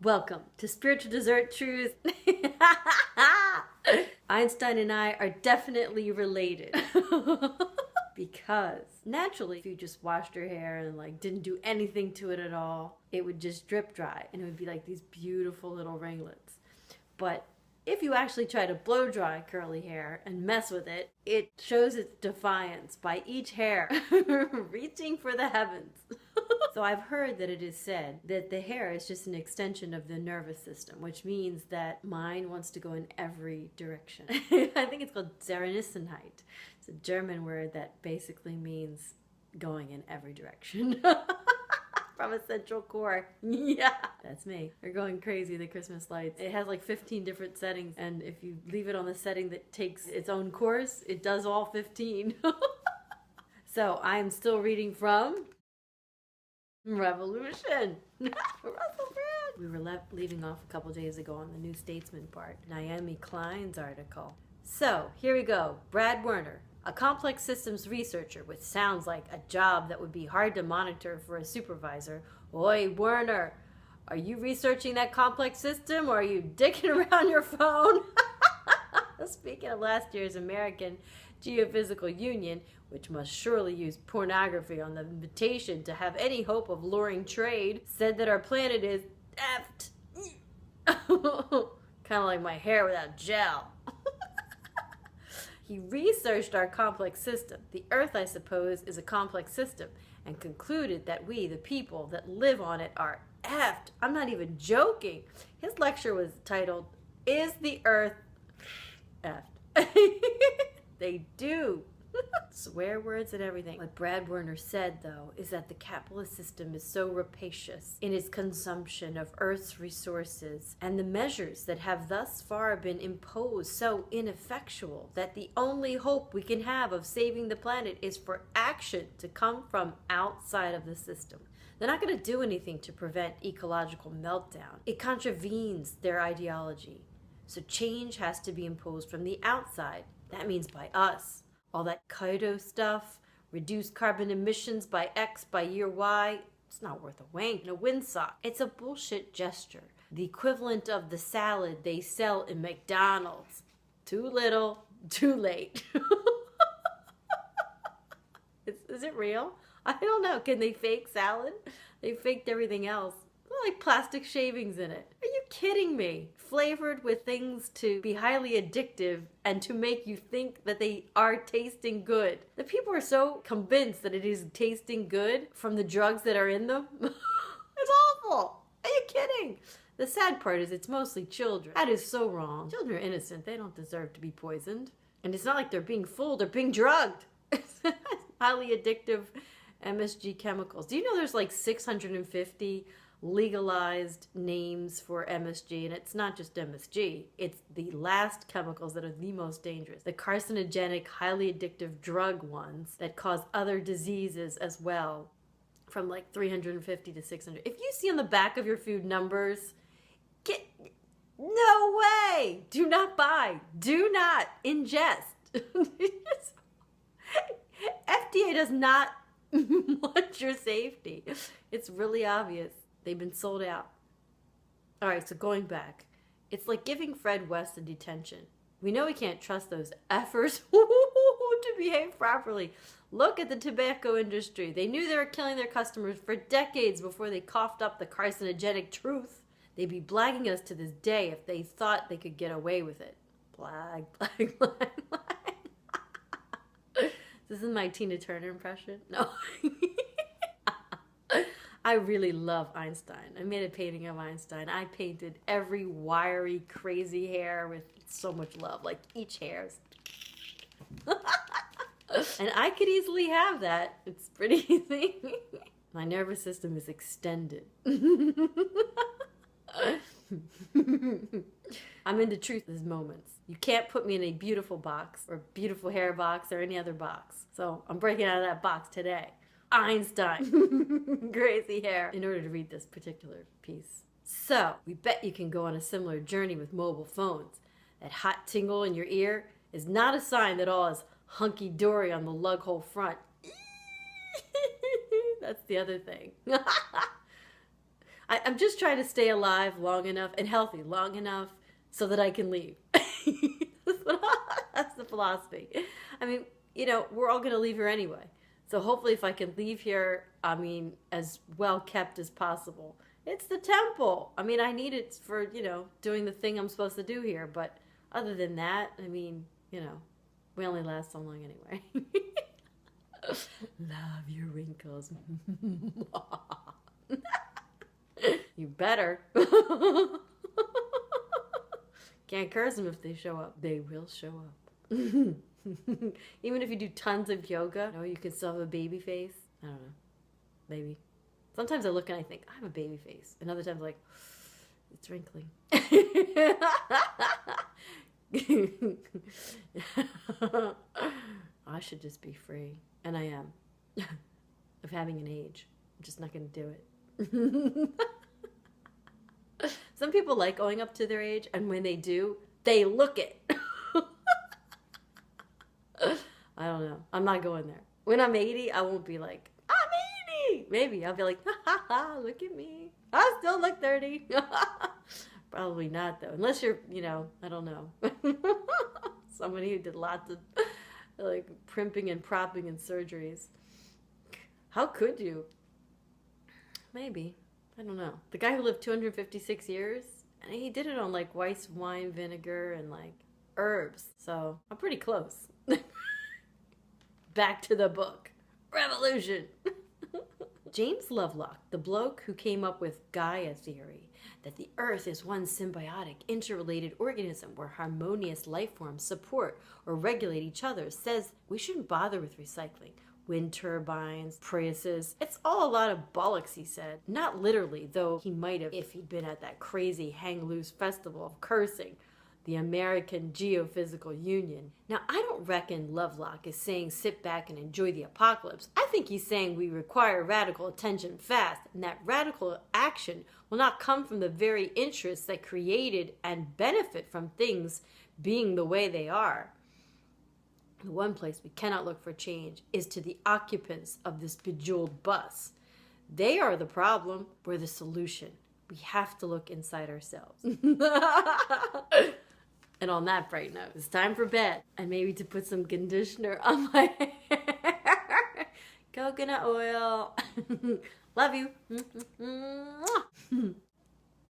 Welcome to Spiritual Dessert Trews. Einstein and I are definitely related. Because naturally, if you just washed your hair and didn't do anything to it at all, it would just drip dry and it would be like these beautiful little ringlets. But if you actually try to blow dry curly hair and mess with it, it shows its defiance by each hair reaching for the heavens. So I've heard that it is said that the hair is just an extension of the nervous system, which means that mine wants to go in every direction. I think it's called Zernissenheit. It's a German word that basically means going in every direction. From a central core. Yeah, that's me. We're going crazy, the Christmas lights. It has like 15 different settings, and if you leave it on the setting that takes its own course, it does all 15. So I'm still reading from Revolution. Russell Brand. We were leaving off a couple days ago on the New Statesman part, Naomi Klein's article. So here we go. Brad Werner, a complex systems researcher, which sounds like a job that would be hard to monitor for a supervisor. Oi, Werner, are you researching that complex system or are you dicking around your phone? Speaking of last year's American Geophysical Union, which must surely use pornography on the invitation to have any hope of luring trade, said that our planet is effed. Kind of like my hair without gel. He researched our complex system. The Earth, I suppose, is a complex system, and concluded that we, the people that live on it, are effed. I'm not even joking. His lecture was titled, Is the Earth effed? They do. Swear words and everything. What Brad Werner said, though, is that the capitalist system is so rapacious in its consumption of Earth's resources, and the measures that have thus far been imposed so ineffectual, that the only hope we can have of saving the planet is for action to come from outside of the system. They're not going to do anything to prevent ecological meltdown. It contravenes their ideology. So change has to be imposed from the outside. That means by us. All that Kyoto stuff, reduce carbon emissions by X by year Y, it's not worth a wank in a windsock. It's a bullshit gesture. The equivalent of the salad they sell in McDonald's. Too little, too late. Is it real? I don't know. Can they fake salad? They faked everything else. Like plastic shavings in it. Are you kidding me? Flavored with things to be highly addictive and to make you think that they are tasting good. The people are so convinced that it is tasting good from the drugs that are in them. It's awful. Are you kidding? The sad part is it's mostly children. That is so wrong. Children are innocent. They don't deserve to be poisoned. And it's not like they're being fooled. They're being drugged. Highly addictive MSG chemicals. Do you know there's like 650 legalized names for MSG, and it's not just MSG, it's the last chemicals that are the most dangerous, the carcinogenic, highly addictive drug ones that cause other diseases as well, from like 350 to 600. If you see on the back of your food numbers, no way! Do not buy, do not ingest. FDA does not want your safety. It's really obvious. They've been sold out. All right, so going back. It's like giving Fred West a detention. We know we can't trust those effers to behave properly. Look at the tobacco industry. They knew they were killing their customers for decades before they coughed up the carcinogenic truth. They'd be blagging us to this day if they thought they could get away with it. Blag, blag, blag, blag. This is my Tina Turner impression. No. I really love Einstein. I made a painting of Einstein. I painted every wiry, crazy hair with so much love. Like each hair's. And I could easily have that. It's pretty easy. My nervous system is extended. I'm into truth these moments. You can't put me in a beautiful box or beautiful hair box or any other box. So I'm breaking out of that box today. Einstein. Crazy hair. In order to read this particular piece. So, we bet you can go on a similar journey with mobile phones. That hot tingle in your ear is not a sign that all is hunky-dory on the lug hole front. That's the other thing. I'm just trying to stay alive long enough and healthy long enough so that I can leave. That's the philosophy. I mean, we're all going to leave here anyway. So hopefully if I can leave here, as well kept as possible. It's the temple. I need it for, doing the thing I'm supposed to do here. But other than that, we only last so long anyway. Love your wrinkles. You better. Can't curse them if they show up. They will show up. Even if you do tons of yoga, you can still have a baby face. I don't know. Maybe. Sometimes I look and I think, I have a baby face. And other times I'm like, it's wrinkly. I should just be free. And I am. Of having an age. I'm just not going to do it. Some people like going up to their age, and when they do, they look it. I don't know. I'm not going there. When I'm 80, I won't be like, I'm 80. Maybe I'll be like, ha ha ha, look at me. I still look 30. Probably not, though. Unless you're, I don't know. Somebody who did lots of primping and propping and surgeries. How could you? Maybe. I don't know. The guy who lived 256 years, and he did it on white wine vinegar and herbs. So I'm pretty close. Back to the book. Revolution. James Lovelock, the bloke who came up with Gaia theory, that the earth is one symbiotic, interrelated organism where harmonious life forms support or regulate each other, says we shouldn't bother with recycling. Wind turbines, Priuses. It's all a lot of bollocks, he said. Not literally, though he might have if he'd been at that crazy hang loose festival of cursing, the American Geophysical Union. Now, I don't reckon Lovelock is saying sit back and enjoy the apocalypse. I think he's saying we require radical attention fast, and that radical action will not come from the very interests that created and benefit from things being the way they are. The one place we cannot look for change is to the occupants of this bejeweled bus. They are the problem. We're the solution. We have to look inside ourselves. And on that bright note, it's time for bed. And maybe to put some conditioner on my hair. Coconut oil. Love you.